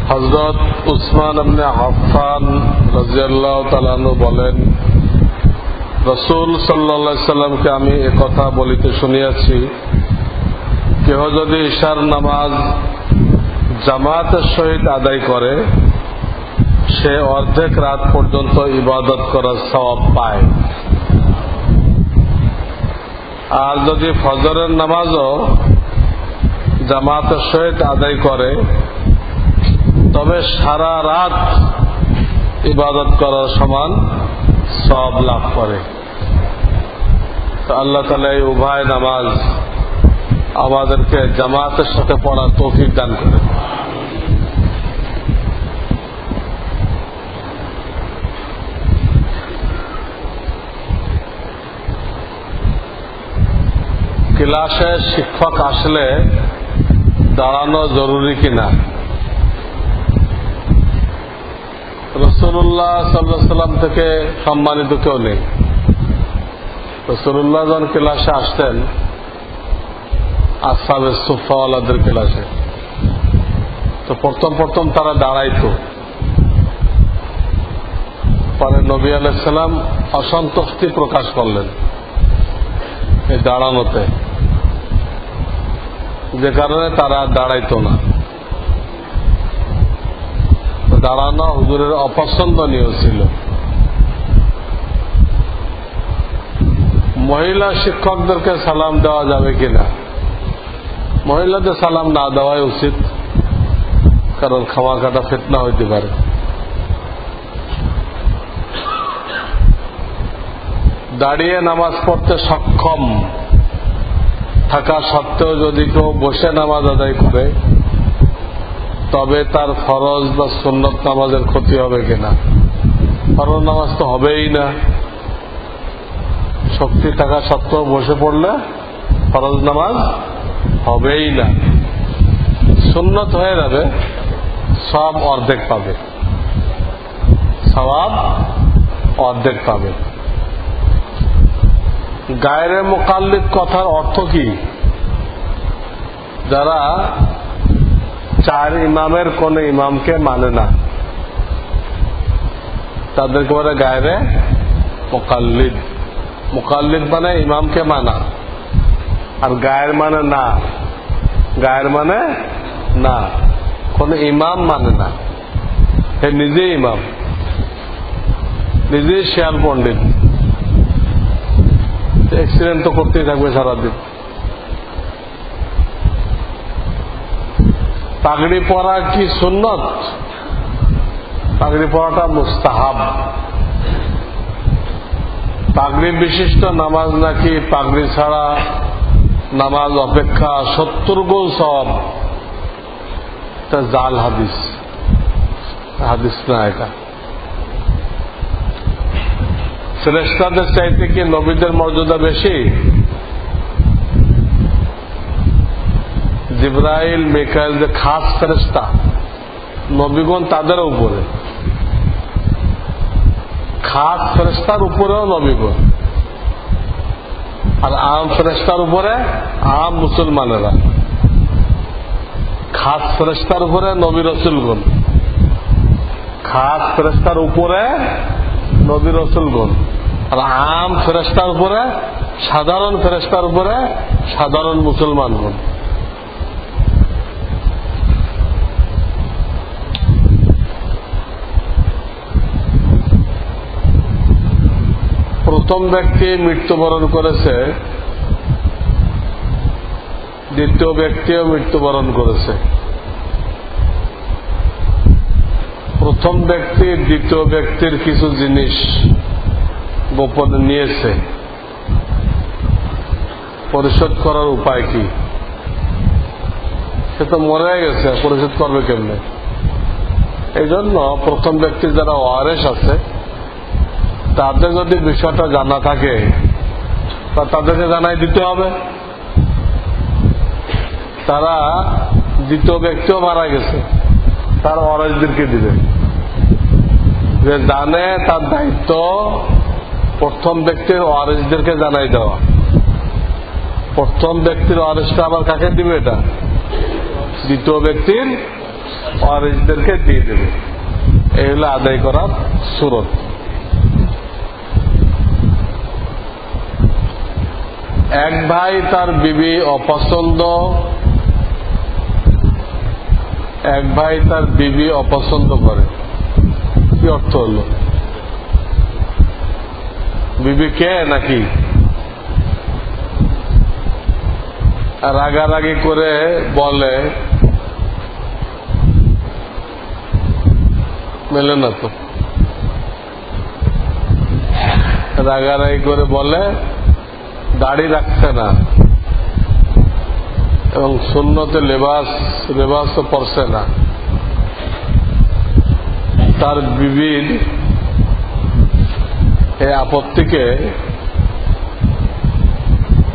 হযরত উসমান ইবনে আফফান রাদিয়াল্লাহু তাআলা আনহু বলেন, রাসূল সাল্লাল্লাহু আলাইহি সাল্লামকে আমি একথা বলিতে শুনিয়াছি, কেহ যদি ইশার নামাজ জামাতের সহিত আদায় করে সে অর্ধেক রাত পর্যন্ত ইবাদত করার সওয়াব পায়। আর যদি ফজরের নামাজও জামাতের সহিত আদায় করে তবে সারা রাত ইবাদত করার সমান সওয়াব লাভ করে। তো আল্লাহ তাআলা এই উভয় নামাজ আমাদেরকে জামাতের সাথে পড়ার তৌফিক দান করেন। ক্লাসে শিক্ষক আসলে দাঁড়ানো জরুরি কিনা? রাসূলুল্লাহ সাল্লাল্লাহু আলাইহি সাল্লাম থেকে সম্মানিত কেউ নেই। রাসূলুল্লাহ যখন ক্লাসে আসতেন আসহাবে সুফফাওয়ালাদের ক্লাসে, তো প্রথম তারা দাঁড়াইতো। পরে নবী আলাইহিস সালাম অসন্তুষ্টি প্রকাশ করলেন এই দাঁড়ানোতে, যে কারণে তারা দাঁড়াইতো না। দাঁড়ানো হুজুরের অপছন্দনীয় ছিল। মহিলা শিক্ষকদেরকে সালাম দেওয়া যাবে কিনা? মহিলাদের সালাম না দেওয়াই উচিত, কারণ খামাখাটা ফিতনা হইতে পারে। দাঁড়িয়ে নামাজ পড়তে সক্ষম থাকা সত্ত্বেও যদি কেউ বসে নামাজ আদায় করে তবে তার ফরজ বা সুন্নত নামাজের ক্ষতি হবে কিনা? ফরজ নামাজ তো হবেই না। শক্তি থাকা সত্ত্বেও বসে পড়লে ফরজ নামাজ হবেই না, সুন্নত হয়ে যাবে, সব অর্ধেক পাবে, সওয়াব অর্ধেক পাবে। গায়রে মুকাল্লিদ কথার অর্থ কি? যারা চার ইমামের কোন ইমামকে মানে না তাদেরকে বলে গায়রে মুকাল্লিদ। মুকাল্লিদ মানে ইমামকে মানা, আর গায়ের মানে না। গায়ের মানে না, কোন ইমাম মানে না, হে নিজে ইমাম, নিজেই শেয়াল পণ্ডিত, এক্সিডেন্ট তো করতেই থাকবে সারাদিন। পাগড়ি পরা কি সুন্নত? পাগড়ি পরাটা মুস্তাহাব। পাগড়ি বিশিষ্ট নামাজ নাকি পাগড়ি ছাড়া নামাজ অপেক্ষা 70 গুণ সওয়াব, এটা জাল হাদিস, হাদিস না এটা। ফেরেশতাদের চাইতে কি নবীদের মর্যাদা বেশি? জিবরাইল মিকাইল যে খাস ফেরেশতা, নবীগণ তাদের উপরে, খাস ফেরেশতার উপরেও নবীগণ, আর আম ফেরেশতার উপরে আম মুসলমানেরা। খাস ফেরেশতার উপরে নবী রাসূলগণ, খাস ফেরেশতার উপরে নবী রাসূলগণ, আর আম ফেরেশতার উপরে, সাধারণ ফেরেশতার উপরে সাধারণ মুসলমানগণ। প্রথম ব্যক্তি মৃত্যুবরণ করেছে, দ্বিতীয় ব্যক্তিও মৃত্যুবরণ করেছে। প্রথম ব্যক্তি দ্বিতীয় ব্যক্তির কিছু জিনিস গোপনে নিয়েছে, পরিশোধ করার উপায় কি? সে তো মরে গেছে, পরিশোধ করবে কেমনে? এই জন্য প্রথম ব্যক্তির যারা ওয়ারেস আছে তাদের যদি বিষয়টা জানা থাকে তা তাদেরকে জানাই দিতে হবে। তারা দ্বিতীয় ব্যক্তিও মারা গেছে, তার ওয়ারেসদেরকে দিবে, যে জানে তার দায়িত্ব প্রথম ব্যক্তির ওয়ারিসদেরকে জানাই দেওয়া। প্রথম ব্যক্তির ওয়ারিসটা আবার কাকে দিবে? এটা দ্বিতীয় ব্যক্তির ওয়ারিসদেরকে দিয়ে দেবে। এই হলো আদায় করার সুরত। এক ভাই তার বিবি অপছন্দ, এক ভাই তার বিবি অপছন্দ করে, কি অর্থ হলো? বিবি কে নাকি? রাগারাগি করে বলে, মেলে না তো। রাগারাগি করে বলে দাড়ি রাখছে না এবং সুন্নতে লেবাসও পরছে না। তার বিবির এই আপত্তিকে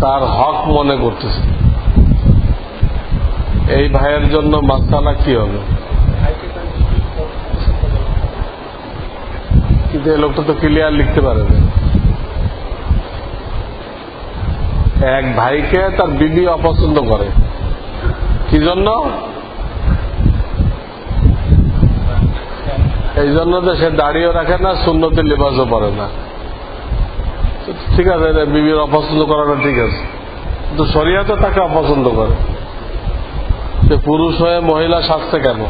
তার হক মনে করতেছে। এই ভাইয়ের জন্য মাসালা কি হবে? কিন্তু এই লোকটা তো ক্লিয়ার লিখতে পারে না। এক ভাইকে তার বিবি অপছন্দ করে, কি জন্য? এই জন্য যে সে দাড়িও রাখে না, সুন্নতি লিবাসও পরে না। ঠিক আছে, বিবির অপছন্দ করাটা ঠিক আছে, কিন্তু শরিয়াতে তাকে অপছন্দ করে। সে পুরুষ হয়ে মহিলা সাজতে কেন?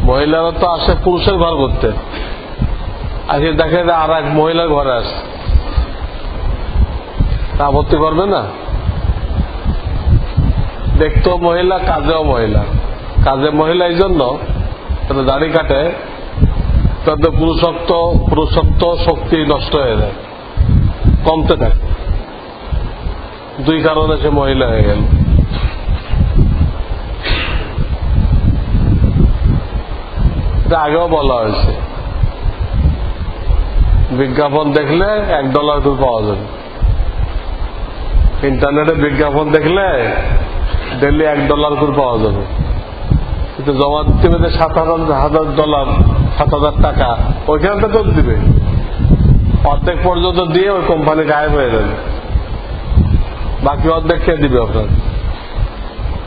মহিলারা তো আসে পুরুষের ঘর করতে, আজকে দেখে আর এক মহিলার ঘরে আসে, আপত্তি করবে না? দেখতেও মহিলা, কাজেও মহিলা। কাজে মহিলা এই জন্য দাড়ি কাটে, তাদের পুরুষত্ব শক্তি নষ্ট হয়ে যায়, কমতে থাকে। দুই কারণে সে মহিলা হয়ে গেল। এটা আগেও বলা হয়েছে, বিজ্ঞাপন দেখলে $1 করে পাওয়া যাবে। ইন্টারনেটে বিজ্ঞাপন দেখলে ডেলি $1 করে পাওয়া যাবে, কিন্তু জমা দিতে হবে $7,000 $7,000, ওইখানে তো দিবে। অর্ধেক পর্যন্ত দিয়ে ওই কোম্পানি গায়েব হয়ে যাবে, বাকি অর্ধেক কে দিবে আপনার?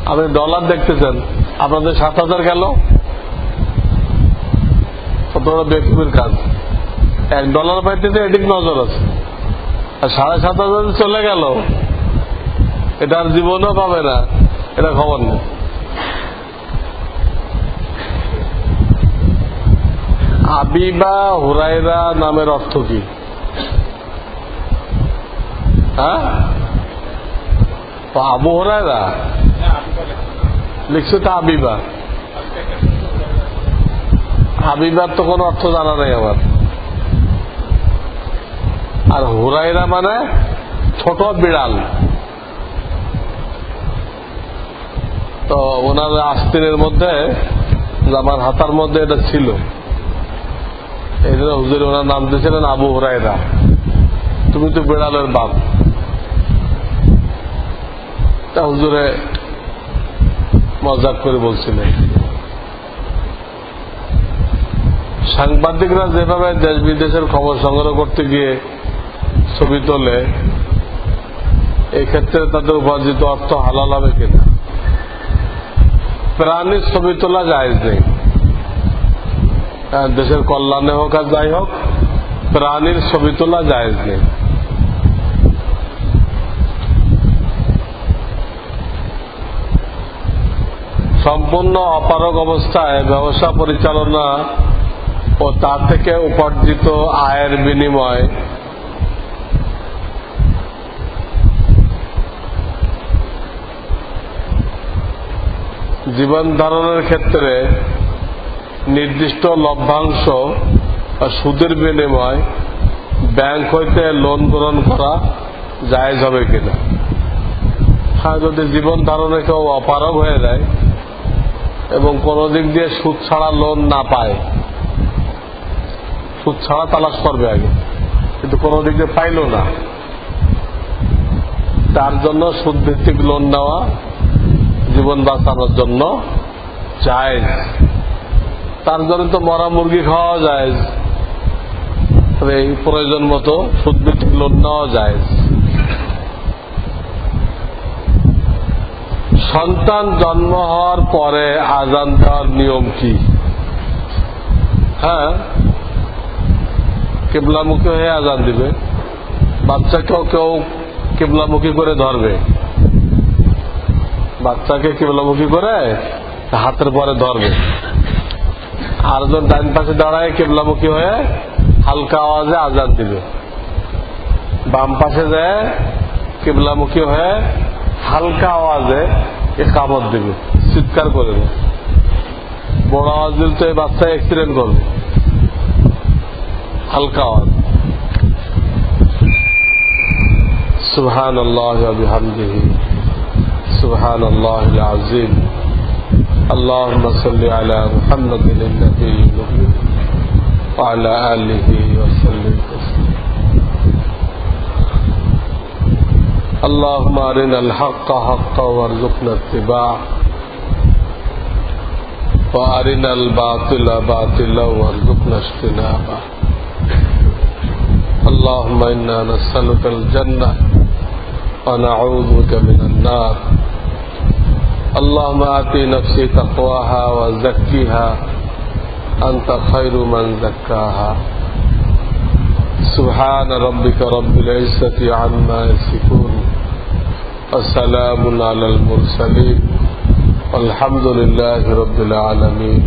আপনি ডলার দেখতেছেন, আপনাদের 7,000 গেল, কত বড় ব্যক্তির কাজ। $1 পাইতে এদিক নজর আছে, আর 7,500 চলে গেল, এটা আর জীবনও পাবে না, এটা খবর নেই। আবিবা হুরায়রা নামের অর্থ কি? হ্যাঁ, আবু হুরায়রা লিখছে তো আবিবা। আবিবার তো কোনো অর্থ জানা নেই আমার। আর হুরায়রা মানে ছোট বিড়াল। তো ওনার আস্তিনের মধ্যে, আমার হাতার মধ্যে এটা ছিল, এই জন্য হুজুর ওনার নাম দিয়েছিলেন আবু হুরায়রা। তুমি তো বিড়ালের বাপ। তা হুজুরে মজাক করে বলছিলেন। সাংবাদিকরা যেভাবে দেশ বিদেশের খবর সংগ্রহ করতে গিয়ে ছবি তোলে, এই ক্ষেত্রে তাদের উপার্জিত অর্থ হালাল হবে কিনা? প্রাণীর ছবি তোলা জায়েজ নেই, দেশের কল্যাণে হোক আর যাই হোক, প্রাণীর ছবি তোলা জায়েজ নেই। সম্পূর্ণ অপারগ অবস্থায় ব্যবসা পরিচালনা ও তা থেকে উপার্জিত আয়ের বিনিময় জীবন ধারণের ক্ষেত্রে নির্দিষ্ট লভ্যাংশ বা সুদের বিনিময় ব্যাংক হইতে লোন গ্রহণ করা জায়েজ হবে কিনা? হ্যাঁ, যদি জীবন ধারণে কেউ অপারগ হয়ে যায় এবং কোন দিক দিয়ে সুদ ছাড়া লোন না পায়, সুদ ছাড়া তালাশ করবে আগে, কিন্তু কোন দিক দিয়ে পাইল না, তার জন্য সুদ ভিত্তিক লোন নেওয়া জীবন বাঁচানোর জন্য জায়েজ। তার জন্য তো মরা মুরগি খাওয়া জায়েজ, এই প্রয়োজন মতো সুদ ভিত্তিক লোন নেওয়া জায়েজ। সন্তান জন্ম হওয়ার পরে আজান দেওয়ার নিয়ম কি? হ্যাঁ, কিবলামুখী হয়ে আজান দিবে। বাচ্চাকেও কেউ কিবলামুখী করে ধরবে, বাচ্চাকে কিবলামুখী করে হাতের পরে ধরবে, আর জন ডান পাশে দাঁড়ায় কিবলামুখী হয়ে হালকা আওয়াজে আজান দিবে। বাম পাশে যায় কিবলামুখী হয়ে হালকা আওয়াজে ইকামত দিবে, চিৎকার করে দেবে। বড় আওয়াজ দিলে তো এই বাচ্চা অ্যাক্সিডেন্ট করবে। হালকা আওয়াজ সুবহানাল্লাহ ওয়া বিহামদিহি সুবহানাল্লাহিল আযীম আল্লাহুম্মা সাল্লি আলা মুহাম্মাদিন আন-নাবিয়্যিল উম্মি ওয়া আলা আলিহি ওয়া সাল্লিম তাসলিমা। اللهم أرنا الحق حقا وارزقنا اتباعه وأرنا الباطل باطلا وارزقنا اجتنابه. اللهم إنا نسألك الجنة ونعوذ بك من النار. اللهم آت نفسي تقواها وزكها أنت خير من زكاها. سبحان ربك رب العزة عما يصفون وسلام على المرسلين والحمد لله رب العالمين.